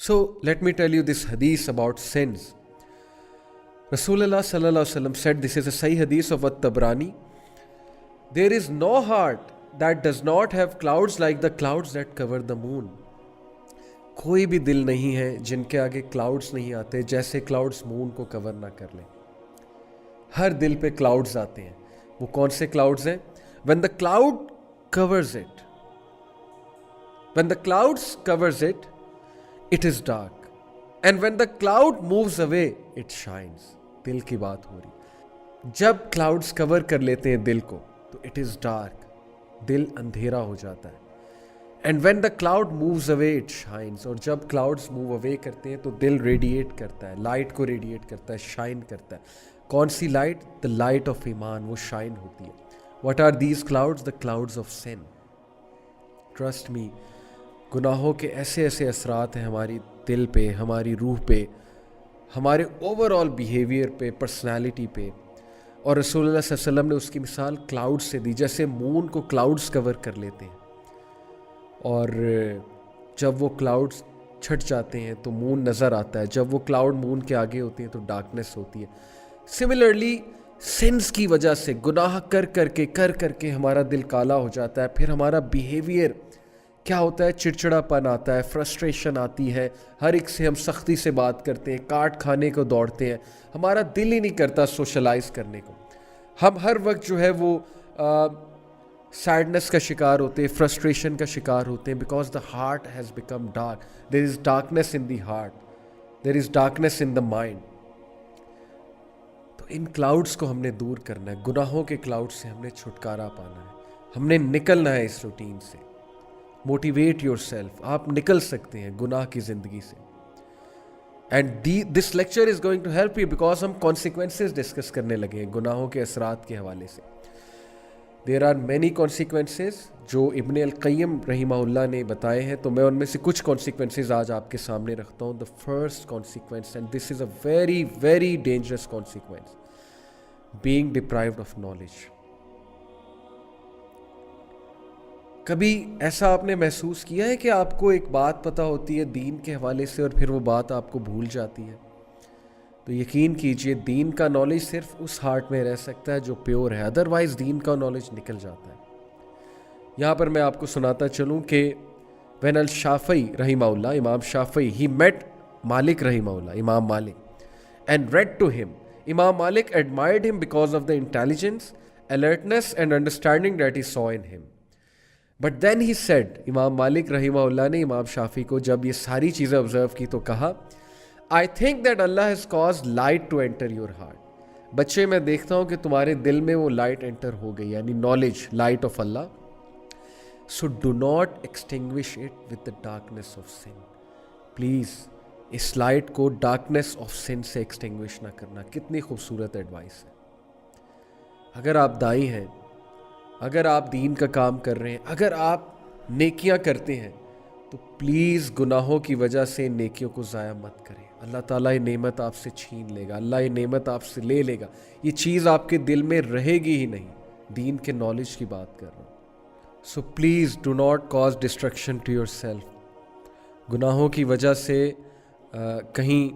So let me tell you this hadith about sins. Rasulullah sallallahu alaihi wasallam said, this is a Sahih hadith of At-Tabrani, there is no heart that does not have clouds like the clouds that cover the moon. کوئی بھی دل نہیں ہے جن کے آگے clouds نہیں آتے جیسے کلاؤڈز مون کو کور نہ کر لیں. ہر دل پہ کلاؤڈز آتے ہیں. وہ کون سے کلاؤڈز ہیں؟ when the cloud covers it, when the clouds covers it, it is dark, and when the cloud moves away, it shines. دل کی بات ہو رہی. جب کلاؤڈز کور کر لیتے ہیں دل کو تو it is dark, دل اندھیرا ہو جاتا ہے. And when the cloud moves away it shyness. اور جب کلاؤڈز موو اوے کرتے ہیں تو دل ریڈیٹ کرتا ہے, لائٹ کو ریڈیٹ کرتا ہے, شائن کرتا ہے. کون سی لائٹ؟ دا لائٹ آف ایمان, وہ شائن ہوتی ہے. What are these clouds? The clouds of sin. Trust me, گناہوں کے ایسے ایسے اثرات ہیں ہماری دل پہ, ہماری روح پہ, ہمارے اوور آل بیہیویئر پہ, پرسنالٹی پہ. اور رسول اللہ صلی اللہ علیہ وسلم نے اس کی مثال کلاؤڈ سے دی, جیسے مون کو کلاؤڈز کور کر لیتے ہیں اور جب وہ کلاؤڈز چھٹ جاتے ہیں تو مون نظر آتا ہے. جب وہ کلاؤڈ مون کے آگے ہوتے ہیں تو ڈارکنیس ہوتی ہے. سملرلی سنس کی وجہ سے, گناہ کر کر کے ہمارا دل کالا ہو جاتا ہے. پھر ہمارا بیہیویئر کیا ہوتا ہے؟ چڑچڑا پن آتا ہے, فرسٹریشن آتی ہے, ہر ایک سے ہم سختی سے بات کرتے ہیں, کاٹ کھانے کو دوڑتے ہیں, ہمارا دل ہی نہیں کرتا سوشلائز کرنے کو. ہم ہر وقت جو ہے وہ سیڈنس کا شکار ہوتے ہیں, فرسٹریشن کا شکار ہوتے ہیں, because the heart has become dark. There is darkness in the heart, there is darkness in the mind. تو ان کلاؤڈس کو ہم نے دور کرنا ہے, گناہوں کے کلاؤڈ سے ہم نے چھٹکارا پانا ہے, ہم نے نکلنا ہے اس روٹین سے. موٹیویٹ یور سیلف, آپ نکل سکتے ہیں گناہ کی زندگی سے. And this lecture is going to help you, because ہم کانسیکوینسز ڈسکس کرنے لگے ہیں گناہوں کے اثرات کے حوالے سے. دیر آر مینی کانسیکوینسز جو ابن القیم رحمہ اللہ نے بتائے ہیں, تو میں ان میں سے کچھ کانسیکوینسز آج آپ کے سامنے رکھتا ہوں. The first consequence, and this is a very very dangerous consequence, being deprived of knowledge. کبھی ایسا آپ نے محسوس کیا ہے کہ آپ کو ایک بات پتہ ہوتی ہے دین کے حوالے سے اور پھر وہ بات آپ کو بھول جاتی ہے؟ تو یقین کیجئے دین کا نالج صرف اس ہارٹ میں رہ سکتا ہے جو پیور ہے, ادروائز دین کا نالج نکل جاتا ہے. یہاں پر میں آپ کو سناتا چلوں کہ وین الشافعی رحمہ اللہ, امام شافعی, ہی میٹ مالک رحمہ اللہ, امام مالک, اینڈ ریڈ ٹو ہم. امام مالک ایڈمائرڈ ہم because of the intelligence, alertness and understanding that he saw in him. But then he said, امام مالک رحمہ اللہ نے امام شافعی کو جب یہ ساری چیزیں آبزرو کی تو کہا, I think that Allah has caused light to enter your heart. بچے, میں دیکھتا ہوں کہ تمہارے دل میں وہ لائٹ انٹر ہو گئی, یعنی knowledge, light of Allah. So do not extinguish it with the darkness of sin. Please, اس لائٹ کو ڈارکنیس آف سن سے ایکسٹنگوش نہ کرنا. کتنی خوبصورت ایڈوائس ہے. اگر آپ دائی ہیں, اگر آپ دین کا کام کر رہے ہیں, اگر آپ نیکیاں کرتے ہیں, تو پلیز گناہوں کی وجہ سے نیکیوں کو ضائع مت کریں. اللہ تعالیٰ یہ نعمت آپ سے چھین لے گا, اللہ یہ نعمت آپ سے لے لے گا. یہ چیز آپ کے دل میں رہے گی ہی نہیں. دین کے نالج کی بات کر رہا ہوں. So please do not cause destruction to yourself. گناہوں کی وجہ سے کہیں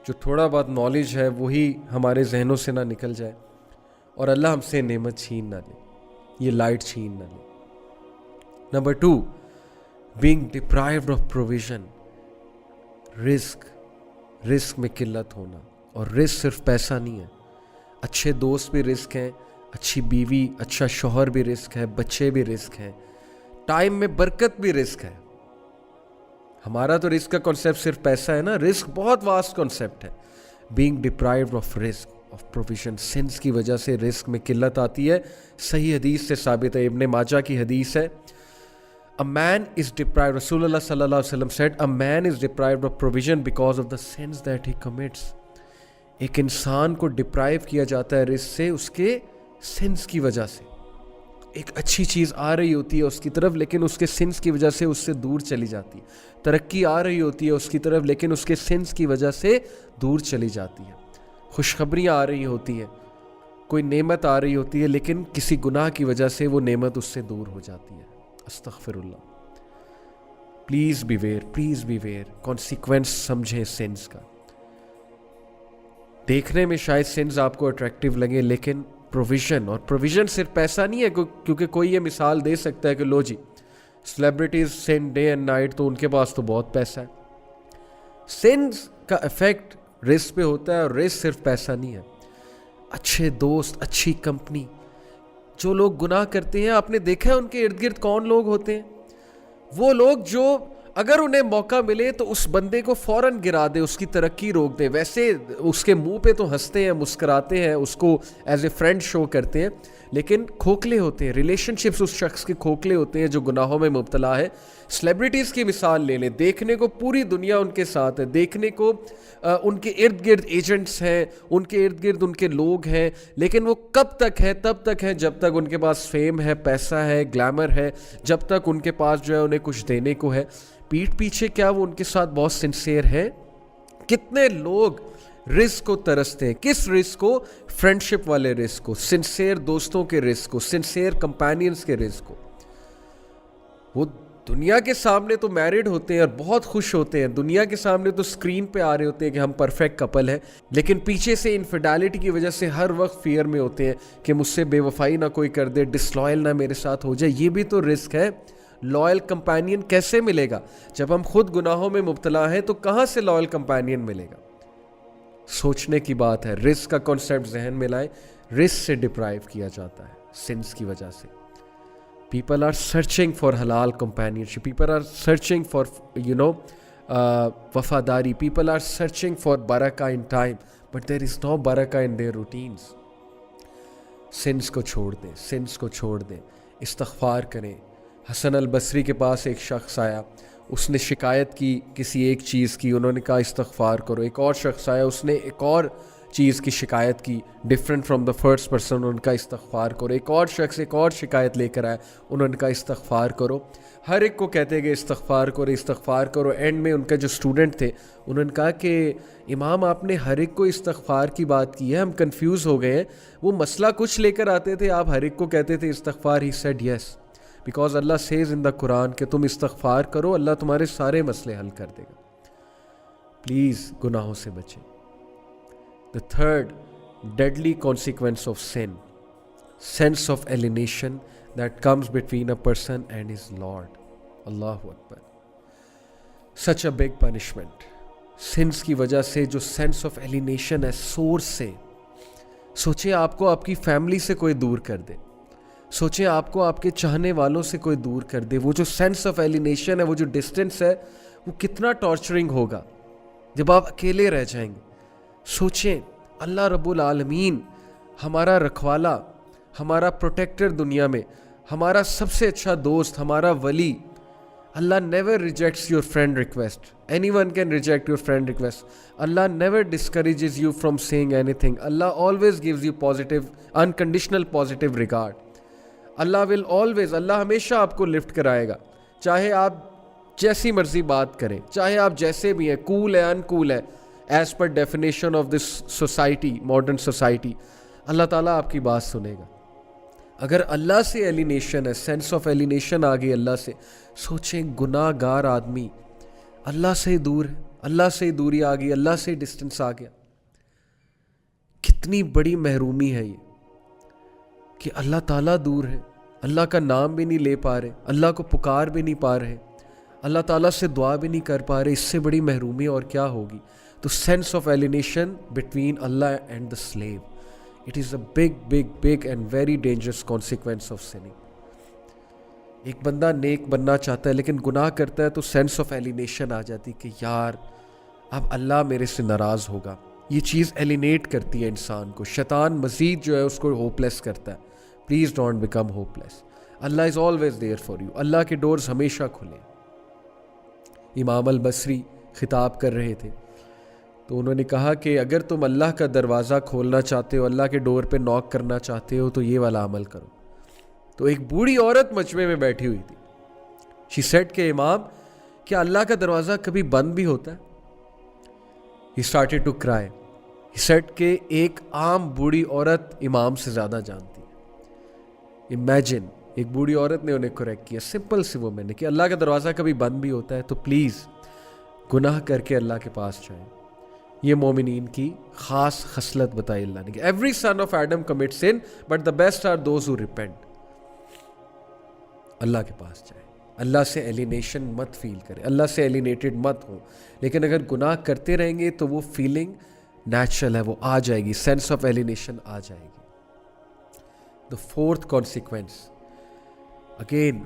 جو تھوڑا بہت نالج ہے وہی ہمارے ذہنوں سے نہ نکل جائے اور اللہ ہم سے نعمت چھین نہ لے, یہ لائٹ چھین نہ لے. Number 2, being deprived of provision. رزق میں قلت ہونا. اور رزق صرف پیسہ نہیں ہے, اچھے دوست بھی رزق ہیں, اچھی بیوی, اچھا شوہر بھی رزق ہے, بچے بھی رزق ہیں, ٹائم میں برکت بھی رزق ہے. ہمارا تو رزق کا کنسیپٹ صرف پیسہ ہے نا, رزق بہت واسٹ کنسیپٹ ہے. بینگ ڈپرائیوڈ آف رزق, آف پروویژن. سنس کی وجہ سے رزق میں قلت آتی ہے. صحیح حدیث سے ثابت ہے, ابن ماجہ کی حدیث ہے. A man is deprived, رسول اللہ صلی اللہ علیہ وسلم said, a man is deprived of provision because of the sins that he commits. ایک انسان کو ڈپرائیو کیا جاتا ہے رزق سے اس کے سنس کی وجہ سے. ایک اچھی چیز آ رہی ہوتی ہے اس کی طرف, لیکن اس کے سنس کی وجہ سے اس سے دور چلی جاتی ہے. ترقی آ رہی ہوتی ہے اس کی طرف, لیکن اس کے سنس کی وجہ سے دور چلی جاتی ہے. خوشخبریاں آ رہی ہوتی ہیں, کوئی نعمت آ رہی ہوتی ہے, لیکن کسی گناہ کی وجہ سے وہ نعمت اس سے دور ہو جاتی ہے. استغفر اللہ. پلیز بیویئر کانسیکوینس سمجھیں سنس کا. دیکھنے میں شاید سنس آپ کو اٹریکٹیو لگے لیکن پروویژن، اور پروویژن صرف پیسہ نہیں ہے، کیونکہ کوئی یہ مثال دے سکتا ہے کہ لو جی celebrities sun day and night تو ان کے پاس تو بہت پیسہ ہے. سنس کا افیکٹ رزق پہ ہوتا ہے، اور رزق صرف پیسہ نہیں ہے، اچھے دوست، اچھی کمپنی. جو لوگ گناہ کرتے ہیں آپ نے دیکھا ہے ان کے ارد گرد کون لوگ ہوتے ہیں؟ وہ لوگ جو اگر انہیں موقع ملے تو اس بندے کو فوراً گرا دے، اس کی ترقی روک دے. ویسے اس کے منہ پہ تو ہنستے ہیں، مسکراتے ہیں، اس کو ایز اے فرینڈ شو کرتے ہیں، لیکن کھوکھلے ہوتے ہیں. ریلیشن شپس اس شخص کے کھوکھلے ہوتے ہیں جو گناہوں میں مبتلا ہے. سیلیبریٹیز کی مثال لے لیں، دیکھنے کو پوری دنیا ان کے ساتھ ہے، دیکھنے کو ان کے ارد گرد ایجنٹس ہیں، ان کے ارد گرد ان کے لوگ ہیں، لیکن وہ کب تک ہے؟ تب تک ہے جب تک ان کے پاس فیم ہے، پیسہ ہے، گلیمر ہے، جب تک ان کے پاس جو ہے انہیں کچھ دینے کو ہے. پیٹھ پیچھے کیا وہ ان کے ساتھ بہت سنسیئر ہے؟ کتنے لوگ رزق کو ترستے ہیں. کس رزق کو؟ فرینڈشپ والے رزق کو، سنسیئر دوستوں کے رزق کو، سنسیئر کمپینینز کے رزق کو. وہ دنیا کے سامنے تو میرڈ ہوتے ہیں اور بہت خوش ہوتے ہیں، دنیا کے سامنے تو اسکرین پہ آ رہے ہوتے ہیں کہ ہم پرفیکٹ کپل ہیں، لیکن پیچھے سے انفیڈیلٹی کی وجہ سے ہر وقت فیئر میں ہوتے ہیں کہ مجھ سے بے وفائی نہ کوئی کر دے، ڈسلوئل نہ میرے ساتھ ہو جائے. یہ بھی تو رزق ہے. لائل کمپینین کیسے ملے گا؟ جب ہم خود گناہوں میں مبتلا ہیں تو کہاں سے لائل کمپینین ملے گا؟ سوچنے کی بات ہے. رزق کا کانسیپٹ ذہن میں لائیں. رزق سے ڈپرائیو کیا جاتا ہے سنس کی وجہ سے. پیپل آر سرچنگ فار حلال companionship, people are searching for وفاداری، پیپل آر سرچنگ فار برکہ in time, but there is no برکہ ان دیئر روٹینز. سنس کو چھوڑ دیں، سنس کو چھوڑ دیں، استغفار کریں. حسن البصری کے پاس ایک شخص آیا، اس نے شکایت کی کسی ایک چیز کی، انہوں نے کہا استغفار کرو. ایک اور شخص آیا، اس نے ایک اور چیز کی شکایت کی different from the first person, انہوں نے کہا استغفار کرو. ایک اور شخص ایک اور شکایت لے کر آیا، انہوں نے کہا استغفار کرو. ہر ایک کو کہتے گئے استغفار کرو استغفار کرو. اینڈ میں ان کا جو اسٹوڈنٹ تھے انہوں نے کہا کہ امام آپ نے ہر ایک کو استغفار کی بات کی ہے، ہم کنفیوز ہو گئے ہیں. وہ مسئلہ کچھ لے کر آتے تھے، آپ ہر ایک کو کہتے تھے استغفار. He said yes, because Allah says in the Quran کہ تم استغفار کرو، اللہ تمہارے سارے مسئلے حل کر دے گا. پلیز گناہوں سے بچیں. The third deadly consequence of sin, sense of alienation that comes between a person and his Lord. Allahu Akbar. Such a big punishment. Sins کی وجہ سے جو sense of alienation ہے سورس سے. سوچیں آپ کو آپ کی فیملی سے کوئی دور کر دے، سوچیں آپ کو آپ کے چاہنے والوں سے کوئی دور کر دے. وہ جو سینس آف ایلینیشن ہے، وہ جو ڈسٹینس ہے، وہ کتنا ٹارچرنگ ہوگا جب آپ اکیلے رہ جائیں گے. سوچیں اللہ رب العالمین ہمارا رکھوالا، ہمارا پروٹیکٹر دنیا میں، ہمارا سب سے اچھا دوست، ہمارا ولی. Allah never rejects your friend request. Anyone can reject your friend request. Allah never discourages you from seeing anything. Allah always gives you positive unconditional positive regard. Allah will always, Allah ہمیشہ آپ کو لفٹ کرائے گا، چاہے آپ جیسی مرضی بات کریں، چاہے آپ جیسے بھی ہیں، کول ہے انکول ہے، as per definition of this society, modern society. اللہ تعالیٰ آپ کی بات سنے گا. اگر اللہ سے ایلینیشن ہے، سینس آف ایلینیشن آ گئی اللہ سے، سوچیں گناہ گار آدمی اللہ سے دور ہے، اللہ سے دوری آ گئی، اللہ سے ڈسٹنس آ گیا. کتنی بڑی محرومی ہے یہ کہ اللہ تعالیٰ دور ہے، اللہ کا نام بھی نہیں لے پا رہے، اللہ کو پکار بھی نہیں پا رہے، اللہ تعالیٰ سے دعا بھی نہیں کر پا رہے. اس سے بڑی محرومی اور کیا ہوگی؟ تو sense of alienation between Allah and the slave, it is a big big big and very dangerous consequence of sinning. ایک بندہ نیک بننا چاہتا ہے لیکن گناہ کرتا ہے تو سینس آف ایلینیشن آ جاتی کہ یار اب اللہ میرے سے ناراض ہوگا. یہ چیز ایلینیٹ کرتی ہے انسان کو. شیطان مزید جو ہے اس کو ہوپ لیس کرتا ہے. Please don't become hopeless. Allah is always there for you. اللہ کے ڈورز ہمیشہ کھلے. امام البصری خطاب کر رہے تھے تو انہوں نے کہا کہ اگر تم اللہ کا دروازہ کھولنا چاہتے ہو، اللہ کے ڈور پہ ناک کرنا چاہتے ہو، تو یہ والا عمل کرو. تو ایک بوڑھی عورت مجمع میں بیٹھی ہوئی تھی. شی سیڈ کہ امام کیا اللہ کا دروازہ کبھی بند بھی ہوتا ہے؟ He started to cry. He said کہ ایک عام بوڑھی عورت امام سے زیادہ جانتی ہے. امیجن ایک بوڑھی عورت نے انہیں کریکٹ کیا, سمپل سی وہ میں نے کہ اللہ کا دروازہ کبھی بند بھی ہوتا ہے تو پلیز گناہ کر کے اللہ کے پاس جائیں. یہ مومنین کی خاص خصلت بتائی اللہ نے کہ every son of Adam commit sin but the best are those who repent. Allah کے پاس جائیں, اللہ سے ایلینیشن مت فیل کریں, اللہ سے ایلینیٹڈ مت ہو. لیکن اگر گناہ کرتے رہیں گے تو وہ فیلنگ نیچرل ہے, وہ آ جائے گی, سینس آف ایلینیشن آ جائے گی. The fourth consequence, again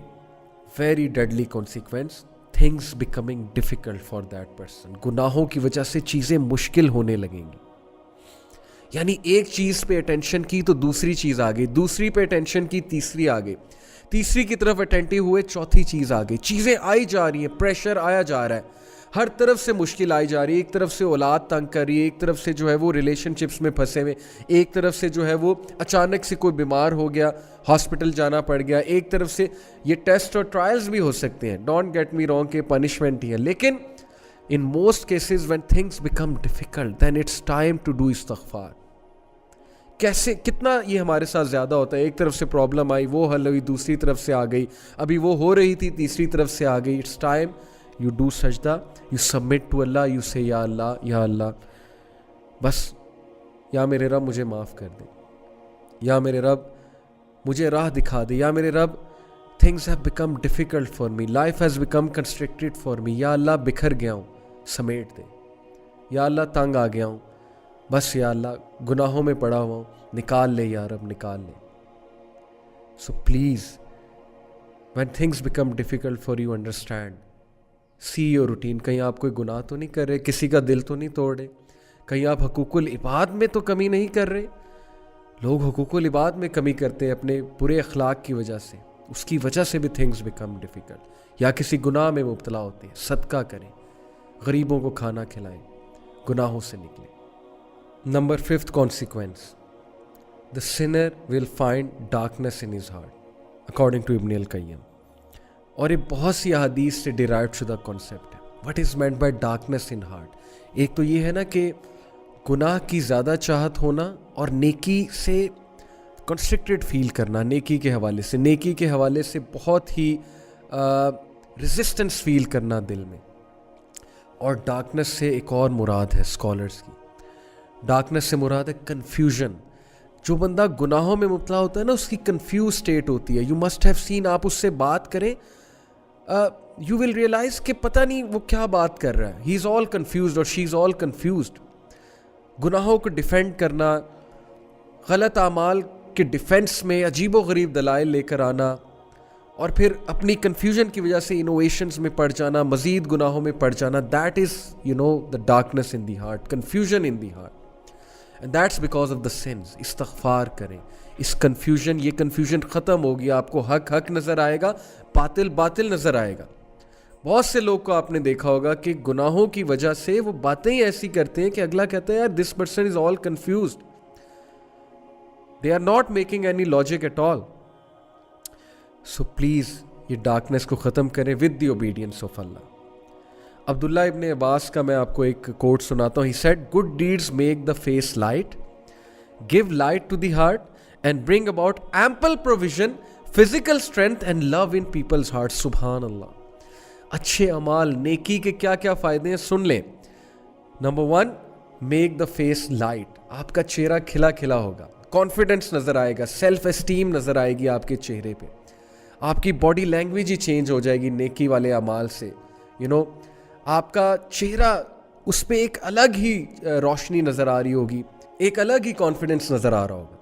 very deadly consequence, things becoming difficult for that person. گناہوں کی وجہ سے چیزیں مشکل ہونے لگیں گی. یعنی ایک چیز پہ اٹینشن کی تو دوسری چیز آ گئی, دوسری پہ اٹینشن کی تیسری آ گئی, تیسری کی طرف اٹینٹیو ہوئے چوتھی چیز آ گئی. چیزیں آئی جا رہی ہیں, پریشر آیا جا رہا ہے, ہر طرف سے مشکل آئی جا رہی ہے. ایک طرف سے اولاد تنگ کر رہی ہے, ایک طرف سے جو ہے وہ ریلیشن شپس میں پھنسے ہوئے, ایک طرف سے جو ہے وہ اچانک سے کوئی بیمار ہو گیا, ہاسپٹل جانا پڑ گیا, ایک طرف سے یہ ٹیسٹ اور ٹرائلز بھی ہو سکتے ہیں, ڈونٹ گیٹ می رانگ کہ پنشمنٹ ہی ہے. لیکن in most cases when things become difficult then it's time to do استغفار. کیسے کتنا یہ ہمارے ساتھ زیادہ ہوتا ہے, ایک طرف سے پرابلم آئی وہ حل ہوئی, دوسری طرف سے آ گئی, ابھی وہ ہو رہی تھی تیسری طرف سے آ گئی. It's time you do sajdah, you submit to Allah, you say یا اللہ بس, یا میرے رب مجھے معاف کر دے, یا میرے رب مجھے راہ دکھا دے, یا میرے رب things have become difficult for me, life has become constructed for me, یا اللہ بکھر گیا ہوں سمیٹ دے, یا اللہ تنگ آ گیا ہوں بس, یا اللہ گناہوں میں پڑا ہوا ہوں نکال لے, یا رب نکال لے. So please when things become difficult for you understand, see your routine. کہیں آپ کوئی گناہ تو نہیں کر رہے, کسی کا دل تو نہیں توڑ رہے, کہیں آپ حقوق العباد میں تو کمی نہیں کر رہے. لوگ حقوق العباد میں کمی کرتے ہیں اپنے برے اخلاق کی وجہ سے, اس کی وجہ سے بھی things become difficult, یا کسی گناہ میں مبتلا ہوتے ہیں. صدقہ کریں, غریبوں کو کھانا کھلائیں, گناہوں سے نکلیں. Number 5th consequence, the sinner will find darkness in his heart according to ابن القیم. اور یہ بہت سی احادیث سے ڈیرائیو شدہ کانسیپٹ ہے. what is meant by darkness in heart, ایک تو یہ ہے نا کہ گناہ کی زیادہ چاہت ہونا اور نیکی سے کنسٹرکٹڈ فیل کرنا, نیکی کے حوالے سے, نیکی کے حوالے سے بہت ہی ریزسٹنس فیل کرنا دل میں. اور ڈارکنس سے ایک اور مراد ہے اسکالرس کی, ڈارکنس سے مراد ہے کنفیوژن. جو بندہ گناہوں میں مبتلا ہوتا ہے نا, اس کی کنفیوز اسٹیٹ ہوتی ہے. یو مسٹ ہیو سین, آپ اس سے بات کریں, یو ول ریئلائز کہ پتہ نہیں وہ کیا بات کر رہا ہے. ہی از آل کنفیوزڈ اور شی از آل کنفیوزڈ. گناہوں کو ڈیفینڈ کرنا, غلط اعمال کے ڈیفینس میں عجیب و غریب دلائل لے کر آنا, اور پھر اپنی کنفیوژن کی وجہ سے انوویشنز میں پڑ جانا, مزید گناہوں میں پڑ جانا. That is the darkness in the heart, confusion in the heart, and that's because of the since. استغفار کریں. اس کنفیوژن, یہ کنفیوژن ختم ہوگی, آپ کو حق حق نظر آئے گا, باطل باطل نظر آئے گا. بہت سے لوگ کو آپ نے دیکھا ہوگا کہ گناہوں کی وجہ سے وہ باتیں ہی ایسی کرتے ہیں کہ اگلا کہتا ہے یار this person is all confused, they are not making any logic at all. So please یہ ڈارکنس کو ختم کریں with the obedience of Allah. Abdullah ibn Abbas کا میں آپ کو ایک کوٹ سناتا ہوں. He said good deeds make the face light, give light to the heart and bring about ample provision, physical strength and love in people's heart. سبحان اللہ. اچھے اعمال, نیکی کے کیا کیا فائدے ہیں سن لیں. Number 1, make the face light. آپ کا چہرہ کھلا کھلا ہوگا, کانفیڈنس نظر آئے گا, سیلف اسٹیم نظر آئے گی آپ کے چہرے پہ, آپ کی باڈی لینگویج ہی چینج ہو جائے گی نیکی والے اعمال سے. آپ کا چہرہ, اس پہ ایک الگ ہی روشنی نظر آ رہی ہوگی, ایک الگ ہی کانفیڈنس نظر آ رہا ہوگا.